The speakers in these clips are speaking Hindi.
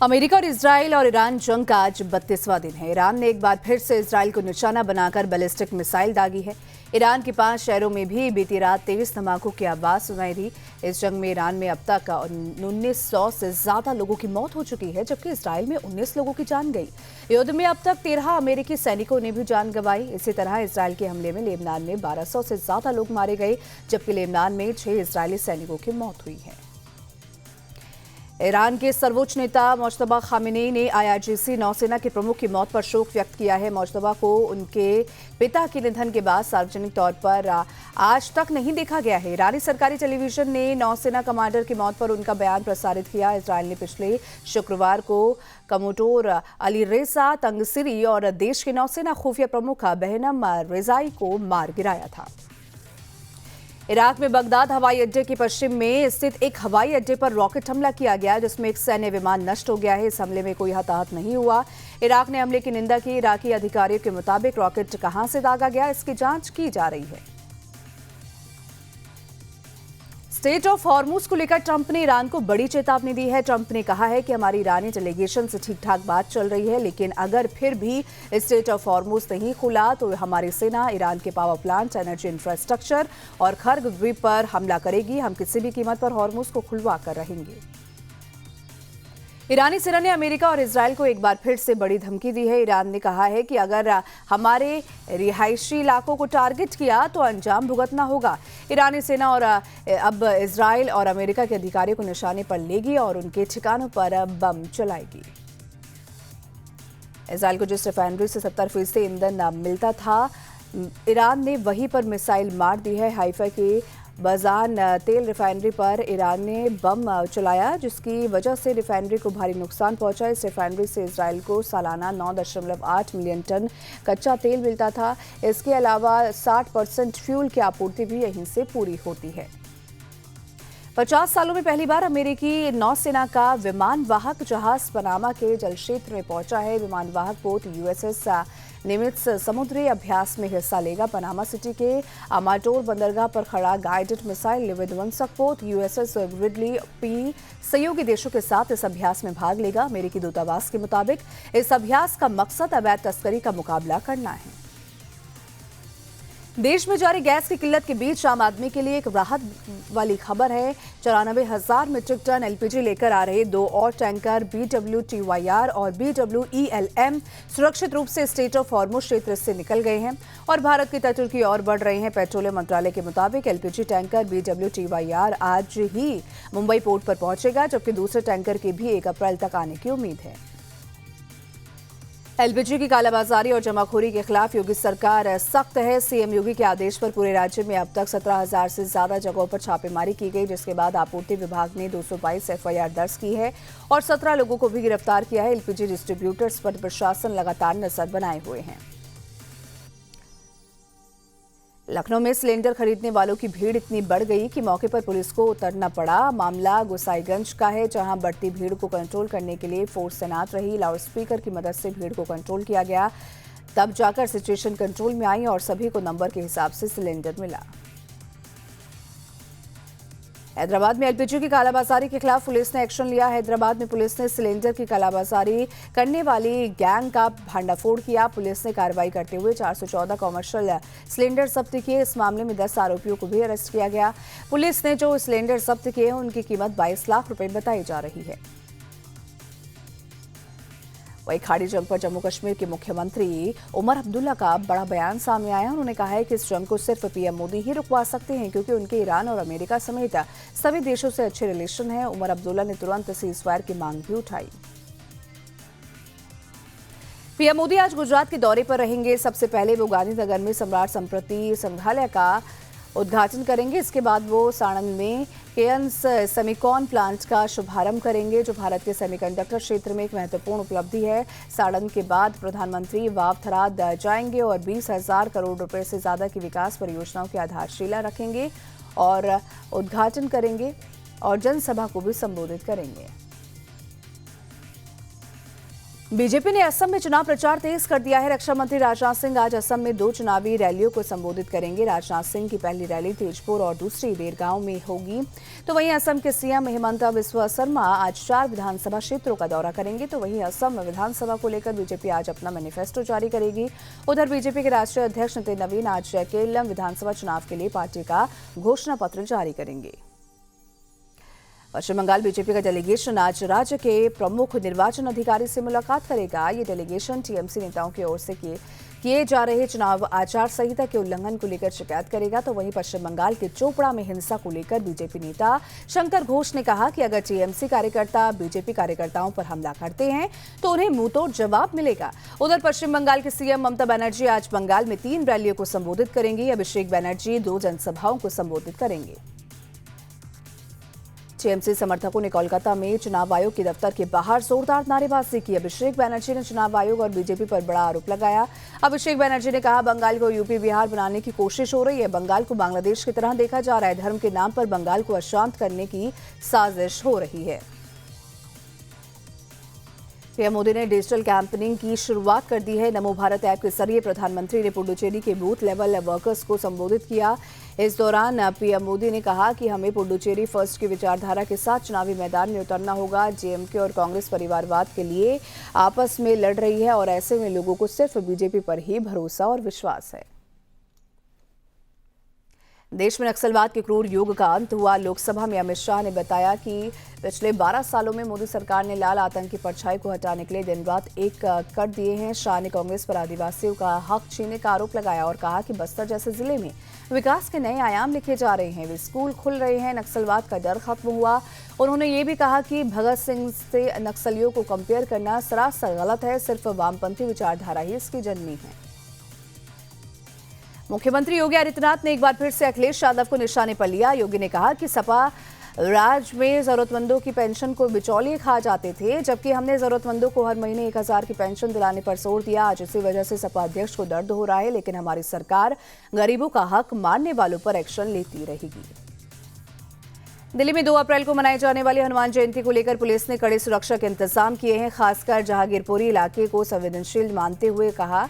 अमेरिका और इजराइल और ईरान जंग का आज 32वां दिन है। ईरान ने एक बार फिर से इजराइल को निशाना बनाकर बैलिस्टिक मिसाइल दागी है। ईरान के 5 शहरों में भी बीती रात तेज धमाकों की आवाज सुनाई दी। इस जंग में ईरान में अब तक 1900 से ज्यादा लोगों की मौत हो चुकी है, जबकि इजराइल में 19 लोगों की जान गई। युद्ध में अब तक 13 अमेरिकी सैनिकों ने भी जान गंवाई। इसी तरह इजराइल के हमले में लेबनान में 1200 से ज्यादा लोग मारे गए, जबकि लेबनान में 6 इजरायली सैनिकों की मौत हुई है। ईरान के सर्वोच्च नेता मुज्तबा खामेनी ने IRGC नौसेना के प्रमुख की मौत पर शोक व्यक्त किया है। मुज्तबा को उनके पिता के निधन के बाद सार्वजनिक तौर पर आज तक नहीं देखा गया है। ईरानी सरकारी टेलीविजन ने नौसेना कमांडर की मौत पर उनका बयान प्रसारित किया। इजरायल ने पिछले शुक्रवार को कमोडोर अलीरेजा तंगसिरी और देश के नौसेना खुफिया प्रमुख बहनम रेजाई को मार गिराया था। इराक में बगदाद हवाई अड्डे के पश्चिम में स्थित एक हवाई अड्डे पर रॉकेट हमला किया गया, जिसमें एक सैन्य विमान नष्ट हो गया है। इस हमले में कोई हताहत नहीं हुआ। इराक ने हमले की निंदा की। इराकी अधिकारियों के मुताबिक रॉकेट कहां से दागा गया, इसकी जांच की जा रही है। स्टेट ऑफ हॉर्मुज को लेकर ट्रंप ने ईरान को बड़ी चेतावनी दी है। ट्रंप ने कहा है कि हमारी ईरानी डेलीगेशन से ठीक ठाक बात चल रही है, लेकिन अगर फिर भी स्टेट ऑफ हॉर्मुज नहीं खुला तो हमारी सेना ईरान के पावर प्लांट, एनर्जी इंफ्रास्ट्रक्चर और खर्ग द्वीप पर हमला करेगी। हम किसी भी कीमत पर हॉर्मुज को खुलवा कर रहेंगे। ईरानी सेना ने अमेरिका और इजराइल को एक बार फिर से बड़ी धमकी दी है। ईरान ने कहा है कि अगर हमारे रिहायशी इलाकों को टारगेट किया तो अंजाम भुगतना होगा। ईरानी सेना और अब इजराइल और अमेरिका के अधिकारियों को निशाने पर लेगी और उनके ठिकानों पर बम चलाएगी। इजराइल को जिस रिफाइनरी से 70% ईंधन मिलता था, ईरान ने वहीं पर मिसाइल मार दी है। हाइफा के बजान तेल रिफाइनरी पर ईरान ने बम चलाया, जिसकी वजह से रिफाइनरी को भारी नुकसान पहुंचा। इस रिफाइनरी से इजराइल को सालाना 9.8 मिलियन टन कच्चा तेल मिलता था। इसके अलावा 60% फ्यूल की आपूर्ति भी यहीं से पूरी होती है। 50 सालों में पहली बार अमेरिकी नौसेना का विमान वाहक जहाज पनामा के जल क्षेत्र में पहुंचा है। विमान वाहक पोत USS निमित्ज समुद्री अभ्यास में हिस्सा लेगा। पनामा सिटी के अमाटोर बंदरगाह पर खड़ा गाइडेड मिसाइल विध्वंसक पोत USS ग्रिडली P सहयोगी देशों के साथ इस अभ्यास में भाग लेगा। अमेरिकी दूतावास के मुताबिक इस अभ्यास का मकसद अवैध तस्करी का मुकाबला करना है। देश में जारी गैस की किल्लत के बीच आम आदमी के लिए एक राहत वाली खबर है। 94,000 मीट्रिक टन LPG लेकर आ रहे 2 और टैंकर BWTYR और BWELM सुरक्षित रूप से स्टेट ऑफ हॉर्मुज क्षेत्र से निकल गए हैं और भारत की तट की ओर बढ़ रहे हैं। पेट्रोलियम मंत्रालय के मुताबिक LPG टैंकर BWTYR आज ही मुंबई पोर्ट पर पहुंचेगा, जबकि दूसरे टैंकर के भी 1 अप्रैल तक आने की उम्मीद है। LPG की कालाबाजारी और जमाखोरी के खिलाफ योगी सरकार सख्त है। CM योगी के आदेश पर पूरे राज्य में अब तक 17,000 से ज्यादा जगहों पर छापेमारी की गई, जिसके बाद आपूर्ति विभाग ने 222 FIR दर्ज की है और 17 लोगों को भी गिरफ्तार किया है। LPG डिस्ट्रीब्यूटर्स पर प्रशासन लगातार नजर बनाए हुए हैं। लखनऊ में सिलेंडर खरीदने वालों की भीड़ इतनी बढ़ गई कि मौके पर पुलिस को उतरना पड़ा। मामला गोसाईगंज का है, जहां बढ़ती भीड़ को कंट्रोल करने के लिए फोर्स तैनात रही। लाउडस्पीकर की मदद से भीड़ को कंट्रोल किया गया, तब जाकर सिचुएशन कंट्रोल में आई और सभी को नंबर के हिसाब से सिलेंडर मिला। हैदराबाद में LPG की कालाबाजारी के खिलाफ पुलिस ने एक्शन लिया। हैदराबाद में पुलिस ने सिलेंडर की कालाबाजारी करने वाली गैंग का भांडाफोड़ किया। पुलिस ने कार्रवाई करते हुए 414 कॉमर्शियल सिलेंडर जब्त किए। इस मामले में 10 आरोपियों को भी अरेस्ट किया गया। पुलिस ने जो सिलेंडर जब्त किए हैं उनकी कीमत 22 लाख रुपए बताई जा रही है। वहीं खाड़ी जंग पर जम्मू कश्मीर के मुख्यमंत्री उमर अब्दुल्ला का बड़ा बयान सामने आया। उन्होंने कहा है कि इस जंग को सिर्फ PM मोदी ही रुकवा सकते हैं, क्योंकि उनके ईरान और अमेरिका समेत सभी देशों से अच्छे रिलेशन हैं। उमर अब्दुल्ला ने तुरंत सीज़फायर की मांग भी उठाई। PM मोदी आज गुजरात के दौरे पर रहेंगे। सबसे पहले वो गांधीनगर में सम्राट संप्रति संग्रहालय का उद्घाटन करेंगे। इसके बाद वो साणंद में केयन्स सेमिकॉन प्लांट का शुभारंभ करेंगे, जो भारत के सेमीकंडक्टर क्षेत्र में एक महत्वपूर्ण उपलब्धि है। साणंद के बाद प्रधानमंत्री वावथराद जाएंगे और 20,000 करोड़ रुपए से ज्यादा की विकास परियोजनाओं की आधारशिला रखेंगे और उद्घाटन करेंगे और जनसभा को भी संबोधित करेंगे। बीजेपी ने असम में चुनाव प्रचार तेज कर दिया है। रक्षा मंत्री राजनाथ सिंह आज असम में 2 चुनावी रैलियों को संबोधित करेंगे। राजनाथ सिंह की पहली रैली तेजपुर और दूसरी बेरगांव में होगी। तो वहीं असम के सीएम हिमंता बिस्वा शर्मा आज 4 विधानसभा क्षेत्रों का दौरा करेंगे। तो वहीं असम में विधानसभा को लेकर बीजेपी आज अपना मैनिफेस्टो जारी करेगी। उधर बीजेपी के राष्ट्रीय अध्यक्ष नितिन नवीन आज केरलम विधानसभा चुनाव के लिए पार्टी का घोषणा पत्र जारी करेंगे। पश्चिम बंगाल बीजेपी का डेलीगेशन आज राज्य के प्रमुख निर्वाचन अधिकारी से मुलाकात करेगा। ये डेलीगेशन टीएमसी नेताओं की ओर से किए जा रहे चुनाव आचार संहिता के उल्लंघन को लेकर शिकायत करेगा। तो वहीं पश्चिम बंगाल के चोपड़ा में हिंसा को लेकर बीजेपी नेता शंकर घोष ने कहा कि अगर टीएमसी कार्यकर्ता बीजेपी कार्यकर्ताओं पर हमला करते हैं तो उन्हें मुंहतोड़ जवाब मिलेगा। उधर पश्चिम बंगाल के सीएम ममता बनर्जी आज बंगाल में 3 रैलियों को संबोधित करेंगी। अभिषेक बनर्जी 2 जनसभाओं को संबोधित करेंगे। टीएमसी समर्थकों ने कोलकाता में चुनाव आयोग के दफ्तर के बाहर जोरदार नारेबाजी की। अभिषेक बनर्जी ने चुनाव आयोग और बीजेपी पर बड़ा आरोप लगाया। अभिषेक बनर्जी ने कहा, बंगाल को यूपी बिहार बनाने की कोशिश हो रही है। बंगाल को बांग्लादेश की तरह देखा जा रहा है। धर्म के नाम पर बंगाल को अशांत करने की साजिश हो रही है। पीएम मोदी ने डिजिटल कैंपेनिंग की शुरुआत कर दी है। नमो भारत ऐप के जरिए प्रधानमंत्री ने पुडुचेरी के बूथ लेवल वर्कर्स को संबोधित किया। इस दौरान पीएम मोदी ने कहा कि हमें पुडुचेरी फर्स्ट की विचारधारा के साथ चुनावी मैदान में उतरना होगा। जेएमके और कांग्रेस परिवारवाद के लिए आपस में लड़ रही है और ऐसे में लोगों को सिर्फ बीजेपी पर ही भरोसा और विश्वास है। देश में नक्सलवाद के क्रूर युग का अंत हुआ। लोकसभा में अमित शाह ने बताया कि पिछले 12 सालों में मोदी सरकार ने लाल आतंक की परछाई को हटाने के लिए दिन रात एक कर दिए हैं। शाह ने कांग्रेस पर आदिवासियों का हक छीनने का आरोप लगाया और कहा कि बस्तर जैसे जिले में विकास के नए आयाम लिखे जा रहे हैं। वे स्कूल खुल रहे हैं। नक्सलवाद का डर खत्म हुआ। उन्होंने ये भी कहा कि भगत सिंह से नक्सलियों को कंपेयर करना सरासर गलत है। सिर्फ वामपंथी विचारधारा ही इसकी जननी है। मुख्यमंत्री योगी आदित्यनाथ ने एक बार फिर से अखिलेश यादव को निशाने पर लिया। योगी ने कहा कि सपा राज में जरूरतमंदों की पेंशन को बिचौलिए खा जाते थे, जबकि हमने जरूरतमंदों को हर महीने 1000 की पेंशन दिलाने पर जोर दिया। आज इसी वजह से सपा अध्यक्ष को दर्द हो रहा है, लेकिन हमारी सरकार गरीबों का हक मारने वालों पर एक्शन लेती रहेगी। दिल्ली में 2 अप्रैल को मनाई जाने वाली हनुमान जयंती को लेकर पुलिस ने कड़े सुरक्षा के इंतजाम किए हैं। खासकर जहांगीरपुरी इलाके को संवेदनशील मानते हुए कहा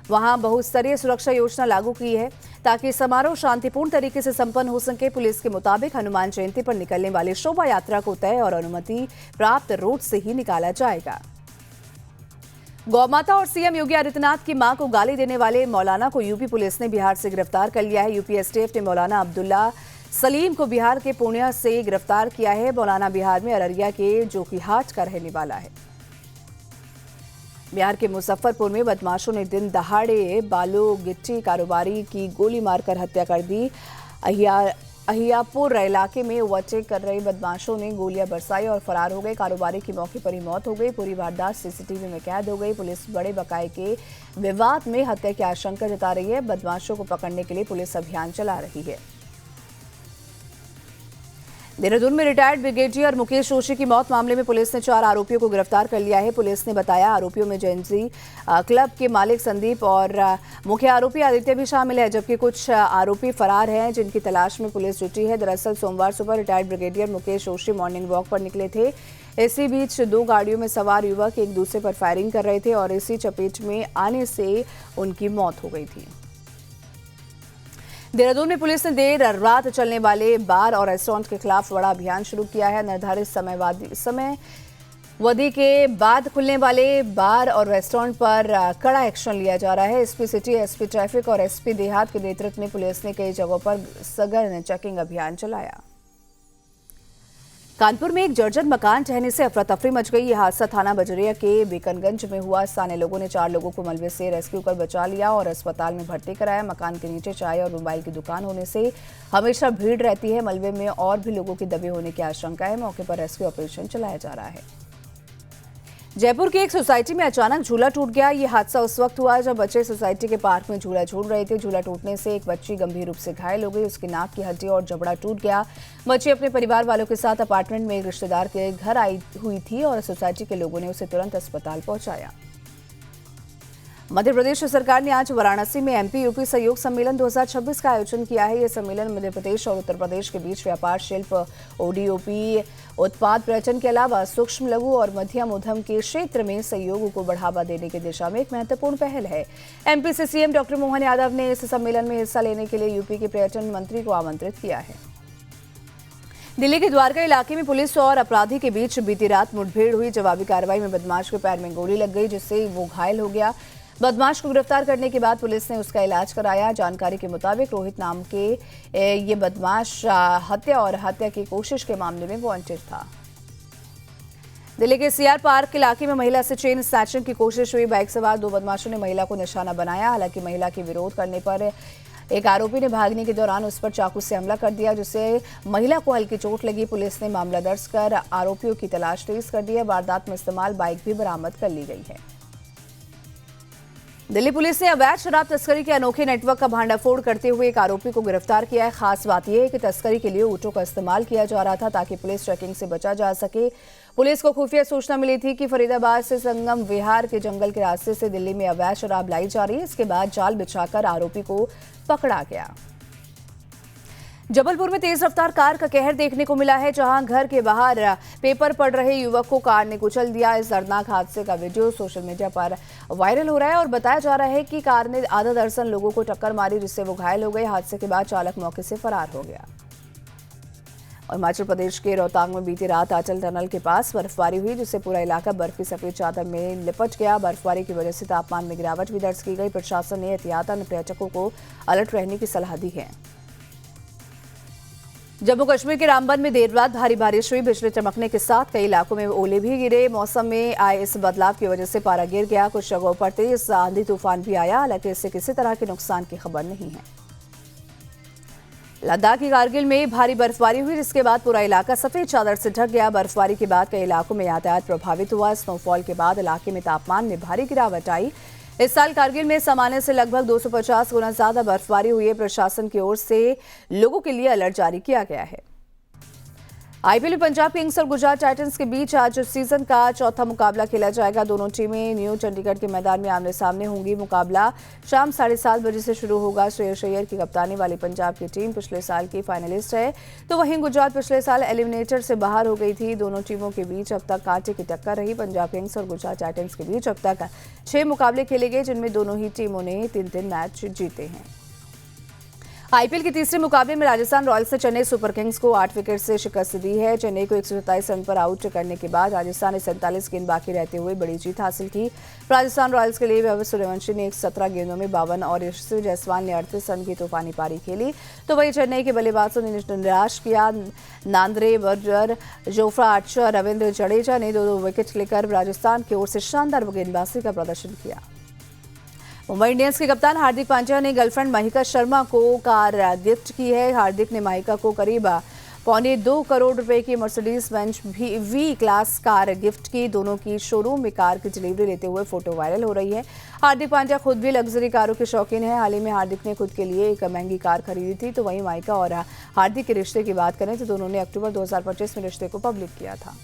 वहां बहुस्तरीय सुरक्षा योजना लागू की है ताकि समारोह शांतिपूर्ण तरीके से संपन्न हो सके। पुलिस के मुताबिक हनुमान जयंती पर निकलने वाली शोभा यात्रा को तय और अनुमति प्राप्त रूट से ही निकाला जाएगा। गौमाता और सीएम योगी आदित्यनाथ की मां को गाली देने वाले मौलाना को यूपी पुलिस ने बिहार से गिरफ्तार कर लिया है। यूपी एसटीएफ ने मौलाना अब्दुल्ला सलीम को बिहार के पूर्णिया से गिरफ्तार किया है। मौलाना बिहार में अररिया के जोकीहाट का रहने वाला है। बिहार के मुजफ्फरपुर में बदमाशों ने दिन दहाड़े बालू गिट्टी कारोबारी की गोली मारकर हत्या कर दी। अहियापुर इलाके में ओवरटेक कर रहे बदमाशों ने गोलियां बरसाई और फरार हो गए। कारोबारी की मौके पर ही मौत हो गई। पूरी वारदात सीसीटीवी में कैद हो गई। पुलिस बड़े बकाये के विवाद में हत्या की आशंका जता रही है। बदमाशों को पकड़ने के लिए पुलिस अभियान चला रही है। देहरादून में रिटायर्ड ब्रिगेडियर मुकेश जोशी की मौत मामले में पुलिस ने 4 आरोपियों को गिरफ्तार कर लिया है। पुलिस ने बताया आरोपियों में जेएनजी क्लब के मालिक संदीप और मुख्य आरोपी आदित्य भी शामिल है, जबकि कुछ आरोपी फरार हैं जिनकी तलाश में पुलिस जुटी है। दरअसल सोमवार सुबह retired brigadier Mukesh Joshi morning walk पर निकले थे। इसी बीच 2 गाड़ियों में सवार युवक एक दूसरे पर फायरिंग कर रहे थे और इसी चपेट में आने से उनकी मौत हो गई थी। देहरादून में पुलिस ने देर रात चलने वाले बार और रेस्टोरेंट के खिलाफ बड़ा अभियान शुरू किया है। निर्धारित समयावधि के बाद खुलने वाले बार और रेस्टोरेंट पर कड़ा एक्शन लिया जा रहा है। एसपी सिटी, एसपी ट्रैफिक और एसपी देहात के नेतृत्व में पुलिस ने कई जगहों पर सघन चेकिंग अभियान चलाया। कानपुर में एक जर्जर मकान ढहने से अफरा तफरी मच गई। यह हादसा थाना बजरिया के बेकनगंज में हुआ। स्थानीय लोगों ने 4 लोगों को मलबे से रेस्क्यू कर बचा लिया और अस्पताल में भर्ती कराया। मकान के नीचे चाय और मोबाइल की दुकान होने से हमेशा भीड़ रहती है। मलबे में और भी लोगों के दबे होने की आशंका है। मौके पर रेस्क्यू ऑपरेशन चलाया जा रहा है। जयपुर की एक सोसाइटी में अचानक झूला टूट गया। ये हादसा उस वक्त हुआ जब बच्चे सोसाइटी के पार्क में झूला झूल रहे थे। झूला टूटने से एक बच्ची गंभीर रूप से घायल हो गई। उसकी नाक की हड्डी और जबड़ा टूट गया। बच्ची अपने परिवार वालों के साथ अपार्टमेंट में एक रिश्तेदार के घर आई हुई थी और सोसाइटी के लोगों ने उसे तुरंत अस्पताल पहुंचाया। मध्य प्रदेश सरकार ने आज वाराणसी में एमपी यूपी सहयोग सम्मेलन 2026 का आयोजन किया है। यह सम्मेलन मध्य प्रदेश और उत्तर प्रदेश के बीच व्यापार, शिल्प, ओडीओपी, उत्पाद पर्यटन के अलावा सूक्ष्म, लघु और मध्यम उद्यम के क्षेत्र में सहयोग को बढ़ावा देने की दिशा में एक महत्वपूर्ण पहल है। एमपी से सीएम डॉक्टर मोहन यादव ने इस सम्मेलन में हिस्सा लेने के लिए यूपी के पर्यटन मंत्री को आमंत्रित किया है। दिल्ली के द्वारका इलाके में पुलिस और अपराधी के बीच बीती रात मुठभेड़ हुई। जवाबी कार्रवाई में बदमाश के पैर में गोली लग गई, जिससे वो घायल हो गया। बदमाश को गिरफ्तार करने के बाद पुलिस ने उसका इलाज कराया। जानकारी के मुताबिक रोहित नाम के ये बदमाश हत्या और हत्या की कोशिश के मामले में वांटेड था। दिल्ली के सीआर पार्क इलाके में महिला से चेन स्नैचिंग की कोशिश हुई। बाइक सवार दो बदमाशों ने महिला को निशाना बनाया। हालांकि महिला के विरोध करने पर एक आरोपी ने भागने के दौरान उस पर चाकू से हमला कर दिया, जिससे महिला को हल्की चोट लगी। पुलिस ने मामला दर्ज कर आरोपियों की तलाश तेज कर दी है। वारदात में इस्तेमाल बाइक भी बरामद कर ली गई है। दिल्ली पुलिस ने अवैध शराब तस्करी के अनोखे नेटवर्क का भांडाफोड़ करते हुए एक आरोपी को गिरफ्तार किया है। खास बात यह है कि तस्करी के लिए ऊँटों का इस्तेमाल किया जा रहा था ताकि पुलिस चेकिंग से बचा जा सके। पुलिस को खुफिया सूचना मिली थी कि फरीदाबाद से संगम विहार के जंगल के रास्ते से दिल्ली में अवैध शराब लाई जा रही है। इसके बाद जाल बिछाकर आरोपी को पकड़ा गया। जबलपुर में तेज रफ्तार कार का कहर देखने को मिला है, जहां घर के बाहर पेपर पढ़ रहे युवक को कार ने कुचल दिया। इस दर्दनाक हादसे का वीडियो सोशल मीडिया पर वायरल हो रहा है और बताया जा रहा है कि कार ने आधा दर्जन लोगों को टक्कर मारी, जिससे वो घायल हो गए। हादसे के बाद चालक मौके से फरार हो गया। और हिमाचल प्रदेश के रोहतांग में बीती रात आंचल टनल के पास बर्फबारी हुई, जिससे पूरा इलाका बर्फ की सफेद चादर में लिपट गया। बर्फबारी की वजह से तापमान में गिरावट भी दर्ज की गई। प्रशासन ने एहतियातन पर्यटकों को अलर्ट रहने की सलाह दी है। जम्मू कश्मीर के रामबन में देर रात भारी बारिश हुई। बिजली चमकने के साथ कई इलाकों में ओले भी गिरे। मौसम में आए इस बदलाव की वजह से पारा गिर गया। कुछ जगहों पर तेज आंधी तूफान भी आया, हालांकि इससे किसी तरह के नुकसान की खबर नहीं है। लद्दाख की कारगिल में भारी बर्फबारी हुई, जिसके बाद पूरा इलाका सफेद चादर से ढक गया। बर्फबारी के बाद कई इलाकों में यातायात प्रभावित हुआ। स्नोफॉल के बाद इलाके में तापमान में भारी गिरावट आई। इस साल कारगिल में सामान्य से लगभग 250 गुना ज्यादा बर्फबारी हुई है। प्रशासन की ओर से लोगों के लिए अलर्ट जारी किया गया है। आईपीएल में पंजाब किंग्स और गुजरात टाइटंस के बीच आज सीजन का चौथा मुकाबला खेला जाएगा। दोनों टीमें न्यू चंडीगढ़ के मैदान में आमने सामने होंगी। मुकाबला शाम 7:30 बजे से शुरू होगा। श्रेयस अय्यर की कप्तानी वाली पंजाब की टीम पिछले साल की फाइनलिस्ट है, तो वहीं गुजरात पिछले साल एलिमिनेटर से बाहर हो गई थी। दोनों टीमों के बीच अब तक कांटे की टक्कर रही। पंजाब किंग्स और गुजरात टाइटंस के बीच अब तक 6 मुकाबले खेले गए, जिनमें दोनों ही टीमों ने 3-3 मैच जीते हैं। आईपीएल के तीसरे मुकाबले में राजस्थान रॉयल्स ने चेन्नई सुपर किंग्स को 8 विकेट से शिकस्त दी है। चेन्नई को 127 रन पर आउट करने के बाद राजस्थान ने 47 गेंद बाकी रहते हुए बड़ी जीत हासिल की। राजस्थान रॉयल्स के लिए वैभव सूर्यवंशी ने 17 गेंदों में 52 और यशस्वी जायसवाल ने 38 रन की तूफानी पारी खेली, तो वहीं चेन्नई के बल्लेबाजों ने निराश किया। Nandre Berger, Jofra Archer, Ravindra Jadeja ने 2-2 विकेट लेकर राजस्थान की ओर से शानदार गेंदबाजी का प्रदर्शन किया। मुंबई इंडियंस के कप्तान हार्दिक पांड्या ने गर्लफ्रेंड महिका शर्मा को कार गिफ्ट की है। हार्दिक ने महिका को करीब 1.25 करोड़ रुपए की Mercedes Benz V class car gift की। दोनों की शोरूम में कार की डिलीवरी लेते हुए फोटो वायरल हो रही है। हार्दिक पांड्या खुद भी लग्जरी कारों के शौकीन है। हाल ही में हार्दिक ने खुद के लिए एक महंगी कार खरीदी थी, तो वहीं महिका और हार्दिक के रिश्ते की बात करें तो दोनों ने अक्टूबर 2025 में रिश्ते को पब्लिक किया था।